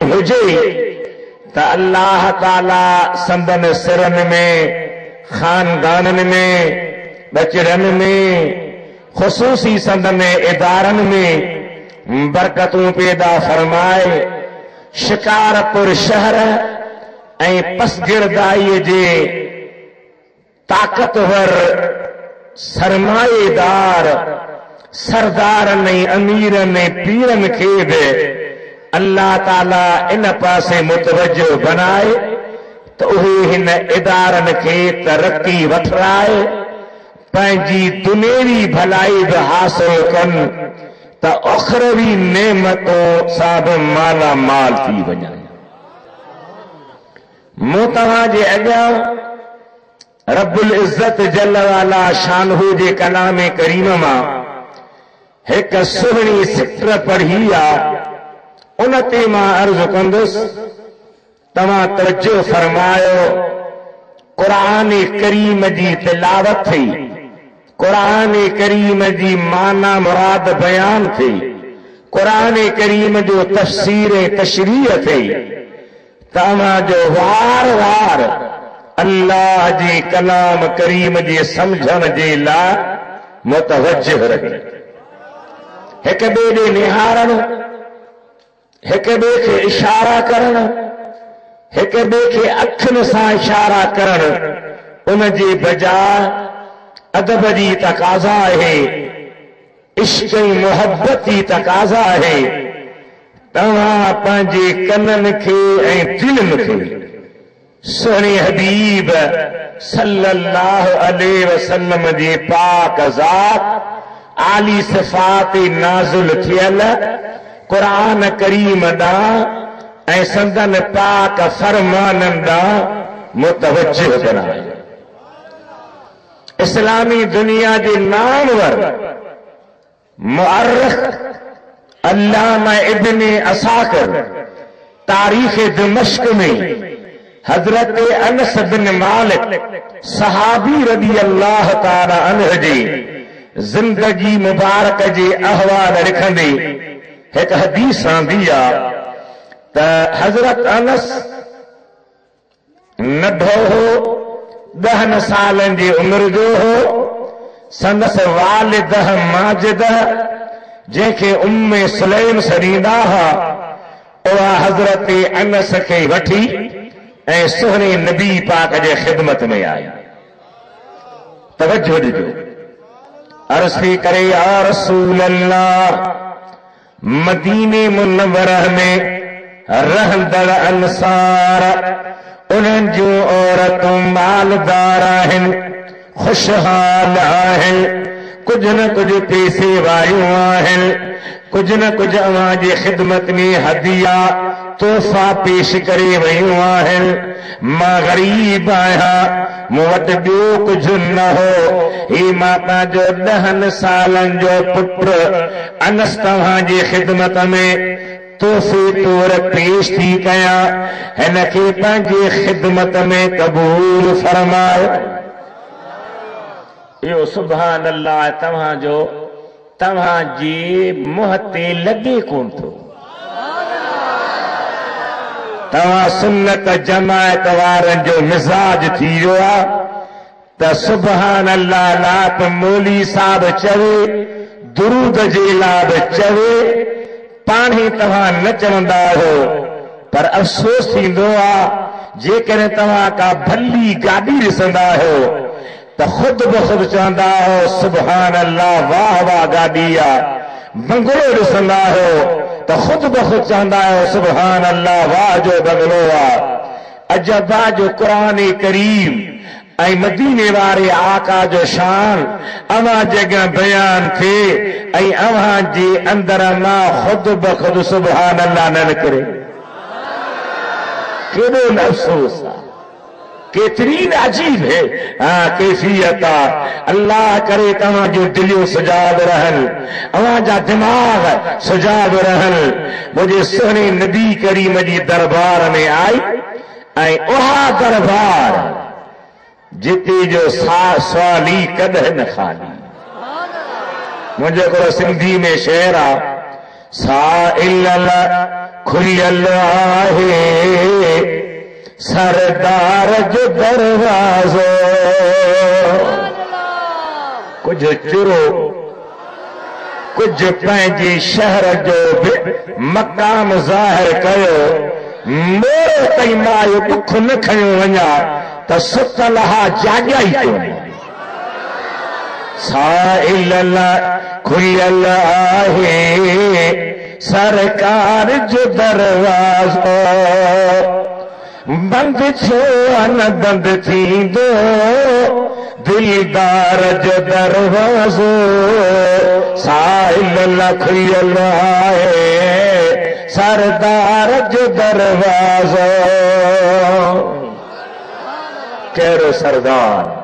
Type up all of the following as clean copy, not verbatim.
हुजे त अल्लाह ताला संदन सिरन में, खानदानन में, बचड़न में, खुसूसी संदन इदारन में बरकतूं पैदा फरमाए। शिकारपुर शहर ऐं पसगिरदाई जे ताकतवर सरमाएदार सरदारन ऐं अमीरन ऐं पीरन खे बि अल्लाह ताला इन पासे मुतवजो बनाए त उहे हिन इदारन खे तरक्की वठराए, पंहिंजी दुनियावी भलाई बि हासिल कनि त उखरवी नेमतों सां बि माला माल थी वञनि। मूं तव्हांजे अॻियां रब्बुल इज़्ज़त जल वाला शानहू जे कलाम करीम मां हिक सुहिणी सिटर पढ़ी आहे, उन ते मां अर्ज़ कंदुसि। तव्हां तवज्जो फरमायो। क़ुरान करीम जी तिलावत थी, क़ुरान करीम जी माना मुराद बयान थी, क़ुरान करीम जो तफ़सीर तशरीह थी। तव्हां जो वार वार अल्लाह जी कलाम करीम जे समझण जे लाइ मुतवज्जिह रहे। हिक ॿिए ॾे निहारण, हिक ॿिए खे इशारा करण, हिक ॿिए खे अखियुनि सां इशारा करण उन जे बजाय अदब जी तकाज़ा है, इश्क़ मोहब्बत की तकाज़ा है। तव्हां पंहिंजे कननि खे ऐं दिलनि खे सुहिणे हबीब सल्लल्लाहु अलैहि वसल्लम जे पाक ज़ात आली सिफ़ात नाज़िल थियल क़ुरान करीम ॾांहुं ऐं संदन पाक फरमाननि ॾांहुं मुतवज्जिह बनाए। इस्लामी दुनिया के नामवर मुअर्रिख़ अल्लामा इब्ने असाकिर तारीख़ दिमश्क में हजरत अनस बिन मालिक सहाबी रदी अल्लाह ताला अन्हु जी जिंदगी मुबारक जे अहवाल लिखंदे एक हदीस आंदी आहे त हजरत अनस नंढो हो, 10 सालन जी उम्र जो हो। संदस वालिद माजिद जंहिंखे उम्मे सुलैम सॾींदा हुआ, उहा हज़रत अनस खे वठी ऐं सुहिणे नबी पाक जे ख़िदमत में आई। तवज्जो ॾिजो। अर्ज़ थी करे या रसूल अल्लाह, मदीने मुनव्वरह में रहंदड़ अंसार उन्हनि जूं औरतूं मालदार आहिनि, खुशहाल आहिनि, कुछ न कुछ पैसे वारियूं आहिनि, कुछ न कुछ अवां जी ख़िदमत में हदिया तोहफ़ा पेश करे वयूं आहिनि। मां ग़रीब आहियां, मूं वटि ॿियो कुझु न हो। ही मां पंहिंजो 10 सालनि जो पुटु अनस तव्हां जी ख़िदमत में तोहफ़े तौर पेश थी कयां, हिन खे पंहिंजी ख़िदमत में क़बूल फरमायो। यो सुभान अल्लाह तव्हां जी मुंह ते लगे कोन थो। तव्हां सुन्नत जमायत वारनि जो मिजाज थी वियो आहे त सुभान अल्लाह लात मौली साहब चवे, दुरूद जे लाइ चवे, पाणी तव्हां न चवंदा हो। पर अफ़सोस थींदो आहे जेकॾहिं तव्हां का भली गाॾी ॾिसंदा हो तो खुद ब खुद चवंदा हो सुभान अल्लाह, वाह वाह गाड़ी आ। बंगलो ॾिसंदा हो तो खुद ब खुद चवंदा हो सुभान अल्लाह, वाह जो बंगलो आ। अजबा जो कुरान करीम ऐं मदीने वारे आका जो शान अवां जगह बयान थे ऐं अवां जे अंदर मां खुद ब खुद सुभान अल्लाह न निकिरे। केॾो न अफ़सोस आहे, केतरीन अजीब है कैफियत। अल्लाह करे तव्हां जो दिलियूं सुजाग रहन, अवां जा दिमाग़ सुजाग रहन। मुझे सुहिणे नबी करीम जी दरबार में आई ऐं उहा दरबार जिते जो सवाली कदह न खाली। मुझे को सिंधी में शेर आ, साइल खुलियल आहे सरदार जो दरवाज़ो। कुछ चुरो कुछ पंहिंजे शहर जो भी मकाम ज़ाहिर कयो। मोर तई मायो दुख न खयो वञा त सुतल हा जाॻिया ई कोन्हे। साइल खुलियल आहे सरकार जो दरवाज़ो। बंद छो न बंद थींदो दिलदार जो दरवाज़ो। साइल खुलियल आहे सरदार जो दरवाज़ो। कहिड़ो सरदार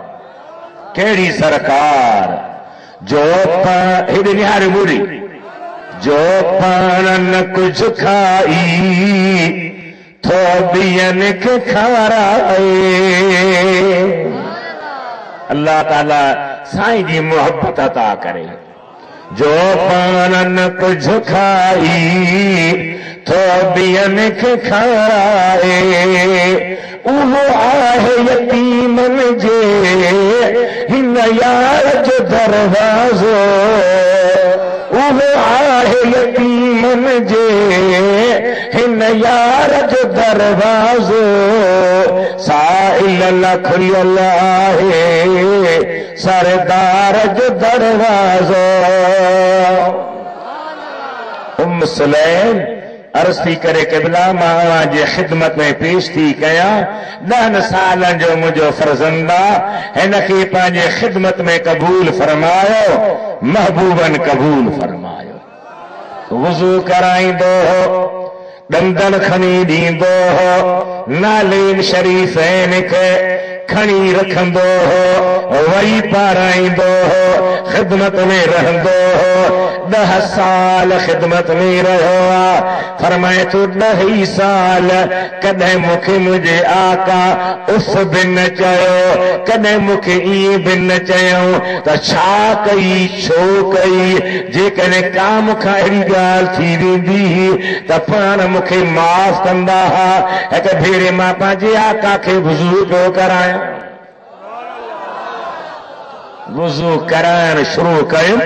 कहिड़ी सरकार जो हेॾे निहारे ॿुड़ी जो पाण न कुझु खाई थो ॿियनि खे खाराए। अल्लाह ताला साईं जी मोहब्बत अता करे। जो पाण न कुझु खाई थो ॿियनि खे खाराए। उहो आहे यतीमन जे हिन यार जो दरवाज़ो। उहो आहे यतीमन जे हिन यार जो दरवाज़ो। साइल खुलियल आहे सरदार जो दरवाज़ो। उम्म सुलैम अर्ज़ थी करे क़िबला मां जे ख़िदमत में पेश थी कयां। 10 सालनि जो मुंहिंजो फर्ज़ंदा हिन खे पंहिंजे ख़िदमत में क़बूल फरमायो। महबूबन क़बूल फरमायो। वुज़ू कराईंदो हो ॾंदन खणी ॾींदो हो। नालेन शरीफ़ैन खे खणी रखंदो हो। वरी पाराईंदो हो। ख़िदमत में रहंदो हो। 10 साल ख़िदमत में रहियो आहे। फरमाए थो 10 साल कॾहिं मूंखे मुंहिंजे आका उफ़ बि न चयो। कॾहिं मूंखे ईअं बि न चयो त छा कई छो कई। जेकॾहिं का मूंखां अहिड़ी ॻाल्हि थी वेंदी त पाण मूंखे माफ़ कंदा हुआ। हिकु भेरे मां पंहिंजे आका खे वुज़ू पियो करायां। वुज़ू कराइण शुरू कयो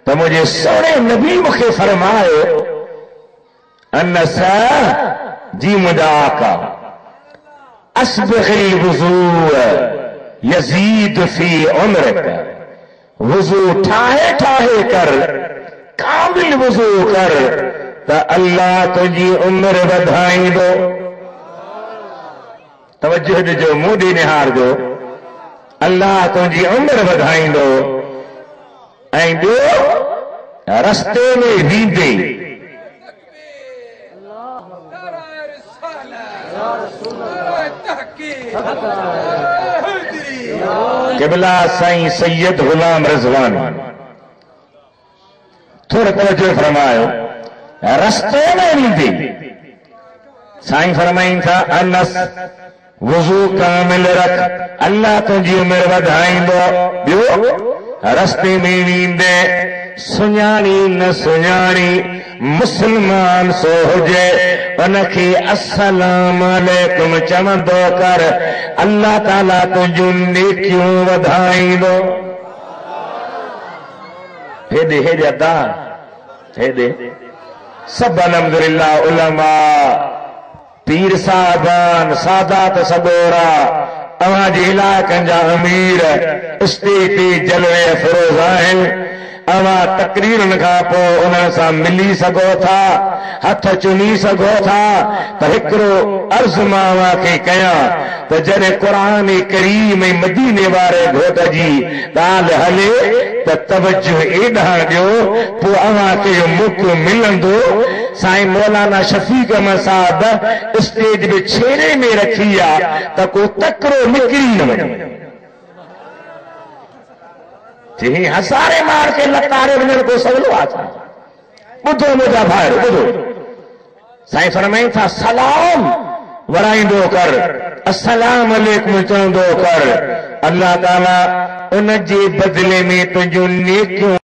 त मुंहिंजे सोणे नबी मूंखे फरमायो अनसा जी मुंहिंजा आका अस्बिग़िल वुज़ू यज़ीद फी उम्रिक। वुज़ू ठाहे ठाहे कर कामिल वुज़ू कर त अल्लाह तुंहिंजी उम्र वधाईंदो। तवज्जो ॾिजो मूं ॾे निहारजो। अल्लाह तुंहिंजी उम्र वधाईंदो। ऐं ॿियो रस्ते में वेंदे क़िबला साईं सैयद गुलाम रिज़वान थोरो तवज्जो फरमायो। रस्ते में वेंदे साईं फरमाइनि था अनस वुज़ू कामिल रख अल्लाह तुंहिंजी उम्र वधाईंदो। ॿियो रस्ते में वेंदे सुञाणी न सुञाणी मुस्लमान सो हुजे उनखे अस्सलाम अलैकुम चवंदो कर। अल्लाह ताला तुंहिंजूं नेकियूं वधाईंदो। हेॾे हेॾे अदा हेॾे सभु अल्हम्दुलिल्लाह उलमा पीर साहबान सादात सगोरा अवां जे इलाइक़नि जा अमीर स्टेज ते जलवे अफ़रोज़ आहिनि। अवां तकरीरनि खां पोइ उन्हनि सां मिली सघो था हथ चुमी सघो था। त हिकिड़ो अर्ज़ मां अवां खे कयां त जॾहिं क़ुरान करीम मदीने वारे घोट जी ॻाल्हि हले त तवज्जो एॾां ॾियो। पोइ अवां खे मौक़ो मिलंदो। साईं मौलाना शफीक अहमद साहब स्टेज में छेड़े में रखी आहे त को तकिड़ो निकिरी न वञे। चई हसारे मार के लतारे वञण को सवलो आहे। ॿुधो मुंहिंजा भाई ॿुधो। साईं फरमाइनि था सलाम वराईंदो कर अस्सलाम अलैकुम चवंदो कर। अल्लाह ताला उन जे बदिले में तुंहिंजूं नेकियूं